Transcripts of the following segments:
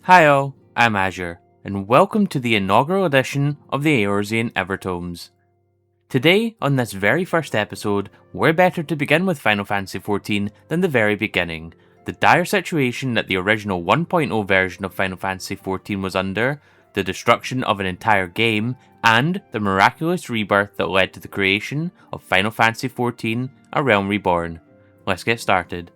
Hi all, I'm Azure, and welcome to the inaugural edition of the Eorzean Evertomes. Today, on this very first episode, where better to begin with Final Fantasy XIV than the very beginning, the dire situation that the original 1.0 version of Final Fantasy XIV was under, the destruction of an entire game, and the miraculous rebirth that led to the creation of Final Fantasy XIV, A Realm Reborn. Let's get started.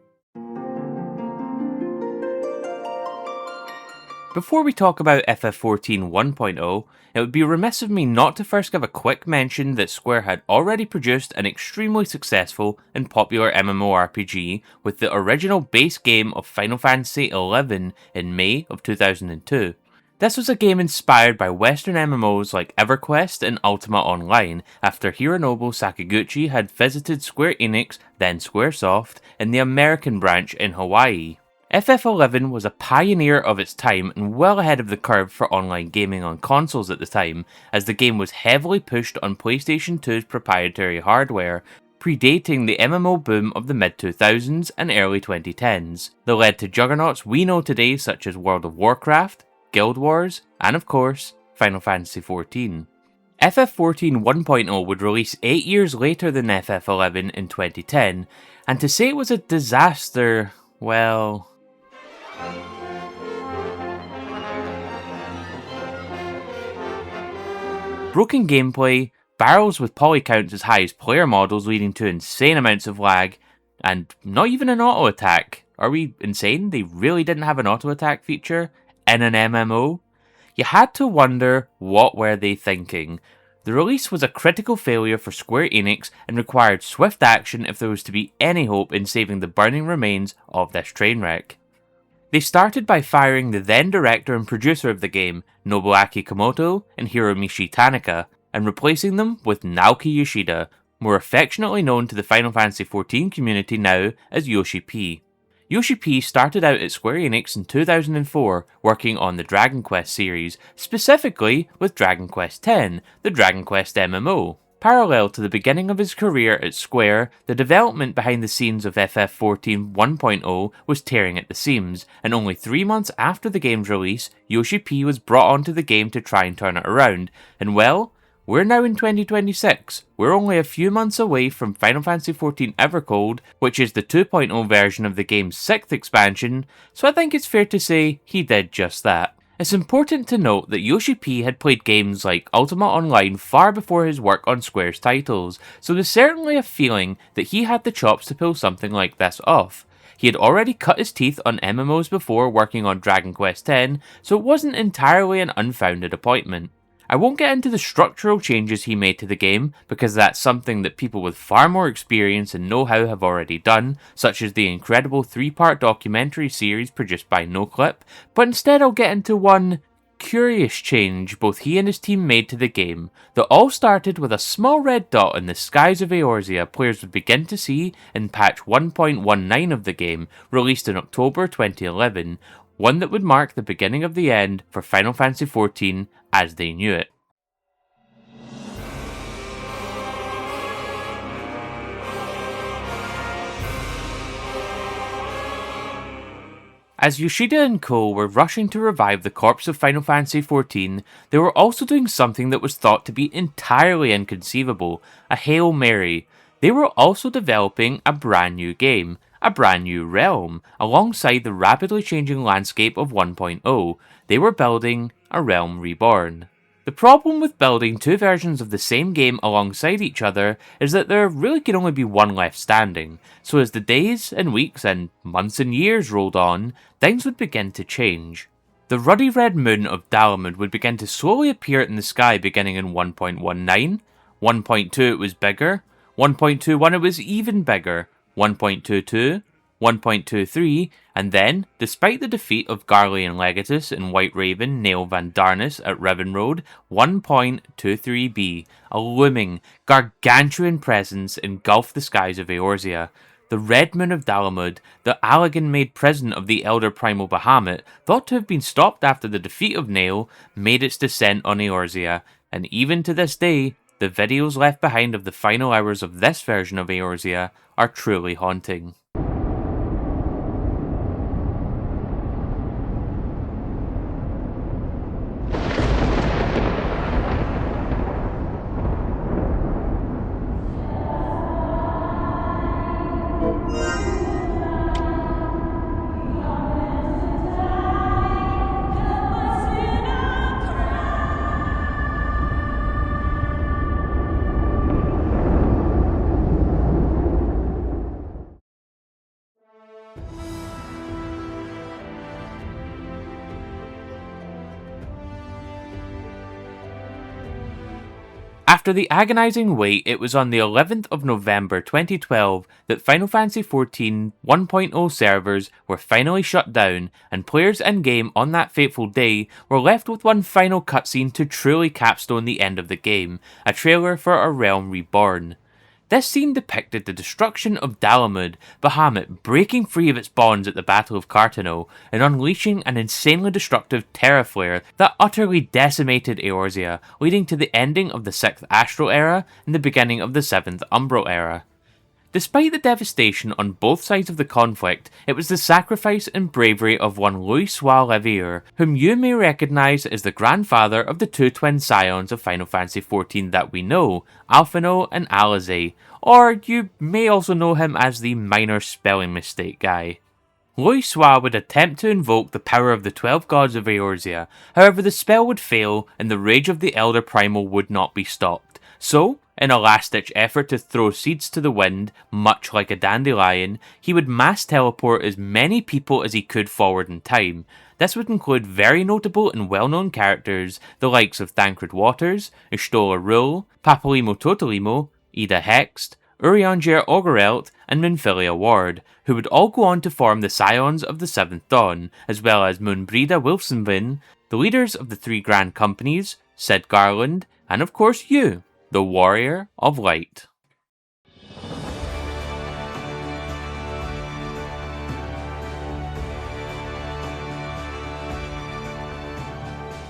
Before we talk about FF14 1.0, it would be remiss of me not to first give a quick mention that Square had already produced an extremely successful and popular MMORPG with the original base game of Final Fantasy XI in May of 2002. This was a game inspired by Western MMOs like EverQuest and Ultima Online after Hironobu Sakaguchi had visited Square Enix, then Squaresoft, in the American branch in Hawaii. FF11 was a pioneer of its time and well ahead of the curve for online gaming on consoles at the time, as the game was heavily pushed on PlayStation 2's proprietary hardware, predating the MMO boom of the mid-2000s and early 2010s, that led to juggernauts we know today such as World of Warcraft, Guild Wars, and of course, Final Fantasy XIV. FF14 1.0 would release 8 years later than FF11 in 2010, and to say it was a disaster, well... broken gameplay, barrels with poly counts as high as player models leading to insane amounts of lag, and not even an auto attack. Are we insane? They really didn't have an auto attack feature in an MMO? You had to wonder, what were they thinking? The release was a critical failure for Square Enix and required swift action if there was to be any hope in saving the burning remains of this train wreck. They started by firing the then director and producer of the game, Nobuaki Komoto and Hiromichi Tanaka, and replacing them with Naoki Yoshida, more affectionately known to the Final Fantasy XIV community now as Yoshi P. Yoshi P started out at Square Enix in 2004, working on the Dragon Quest series, specifically with Dragon Quest X, the Dragon Quest MMO. Parallel to the beginning of his career at Square, the development behind the scenes of FF14 1.0 was tearing at the seams, and only 3 months after the game's release, Yoshi P was brought onto the game to try and turn it around, and well, we're now in 2026. We're only a few months away from Final Fantasy XIV Evercold, which is the 2.0 version of the game's 6th expansion, so I think it's fair to say he did just that. It's important to note that Yoshi P had played games like Ultima Online far before his work on Square's titles, so there's certainly a feeling that he had the chops to pull something like this off. He had already cut his teeth on MMOs before working on Dragon Quest X, so it wasn't entirely an unfounded appointment. I won't get into the structural changes he made to the game, because that's something that people with far more experience and know-how have already done, such as the incredible 3-part documentary series produced by NoClip, but instead I'll get into one curious change both he and his team made to the game, that all started with a small red dot in the skies of Eorzea players would begin to see in patch 1.19 of the game, released in October 2011, one that would mark the beginning of the end for Final Fantasy XIV as they knew it. As Yoshida and co were rushing to revive the corpse of Final Fantasy XIV, they were also doing something that was thought to be entirely inconceivable, a Hail Mary. They were also developing a brand new game, a brand new realm, alongside the rapidly changing landscape of 1.0. They were building A Realm Reborn. The problem with building two versions of the same game alongside each other is that there really can only be one left standing, so as the days and weeks and months and years rolled on, things would begin to change. The ruddy red moon of Dalamud would begin to slowly appear in the sky beginning in 1.19, 1.2 it was bigger, 1.21 it was even bigger, 1.22, 1.23, and then, despite the defeat of Garlean Legatus and White Raven Nail Van Darnus at Riven Road, 1.23b, a looming, gargantuan presence engulfed the skies of Eorzea. The Red Moon of Dalamud, the Allagan-made prison of the Elder Primal Bahamut, thought to have been stopped after the defeat of Nail, made its descent on Eorzea, and even to this day, the videos left behind of the final hours of this version of Eorzea are truly haunting. After the agonizing wait, it was on the 11th of November 2012 that Final Fantasy XIV 1.0 servers were finally shut down, and players in-game on that fateful day were left with one final cutscene to truly capstone the end of the game, a trailer for A Realm Reborn. This scene depicted the destruction of Dalamud, Bahamut breaking free of its bonds at the Battle of Cartano and unleashing an insanely destructive Terra Flare that utterly decimated Eorzea, leading to the ending of the 6th Astral Era and the beginning of the 7th Umbral Era. Despite the devastation on both sides of the conflict, it was the sacrifice and bravery of one Louis-Levier, whom you may recognise as the grandfather of the two twin scions of Final Fantasy XIV that we know, Alphinaud and Alisaie, or you may also know him as the minor spelling mistake guy. Louis-Levier would attempt to invoke the power of the 12 gods of Eorzea, however the spell would fail and the rage of the Elder Primal would not be stopped. So, in a last-ditch effort to throw seeds to the wind, much like a dandelion, he would mass teleport as many people as he could forward in time. This would include very notable and well-known characters, the likes of Thancred Waters, Y'shtola Rule, Papalymo Totolimo, Ida Hext, Urianger Ogorelt, and Minfilia Ward, who would all go on to form the Scions of the Seventh Dawn, as well as Moonbrida Wilsonvin, the leaders of the three Grand Companies, Sid Garland, and of course you, the Warrior of Light.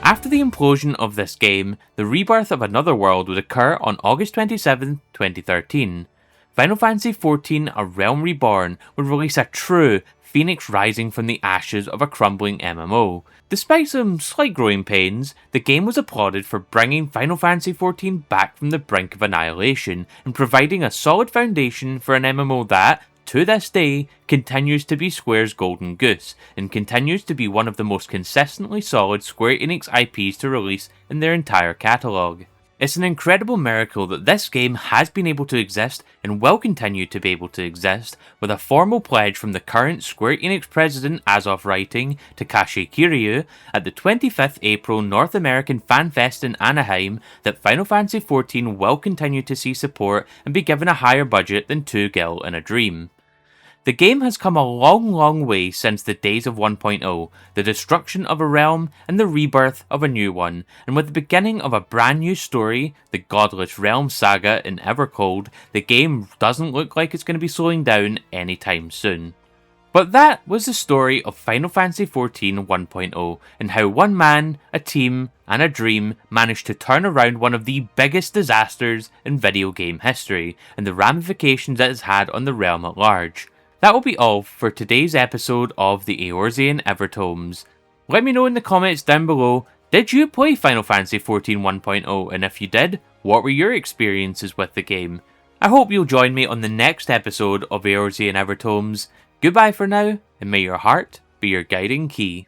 After the implosion of this game, the rebirth of another world would occur on August 27, 2013. Final Fantasy XIV A Realm Reborn would release a true Phoenix rising from the ashes of a crumbling MMO. Despite some slight growing pains, the game was applauded for bringing Final Fantasy XIV back from the brink of annihilation and providing a solid foundation for an MMO that, to this day, continues to be Square's golden goose and continues to be one of the most consistently solid Square Enix IPs to release in their entire catalogue. It's an incredible miracle that this game has been able to exist and will continue to be able to exist, with a formal pledge from the current Square Enix president as of writing, Takashi Kiryu, at the 25th April North American Fan Fest in Anaheim that Final Fantasy XIV will continue to see support and be given a higher budget than 2 Gil in a Dream. The game has come a long way since the days of 1.0, the destruction of a realm and the rebirth of a new one, and with the beginning of a brand new story, the Godless Realm saga in Evercold, the game doesn't look like it's going to be slowing down anytime soon. But that was the story of Final Fantasy XIV 1.0, and how one man, a team, and a dream managed to turn around one of the biggest disasters in video game history, and the ramifications it has had on the realm at large. That will be all for today's episode of the Eorzean Evertomes. Let me know in the comments down below, did you play Final Fantasy XIV 1.0, and if you did, what were your experiences with the game? I hope you'll join me on the next episode of Eorzean Evertomes. Goodbye for now, and may your heart be your guiding key.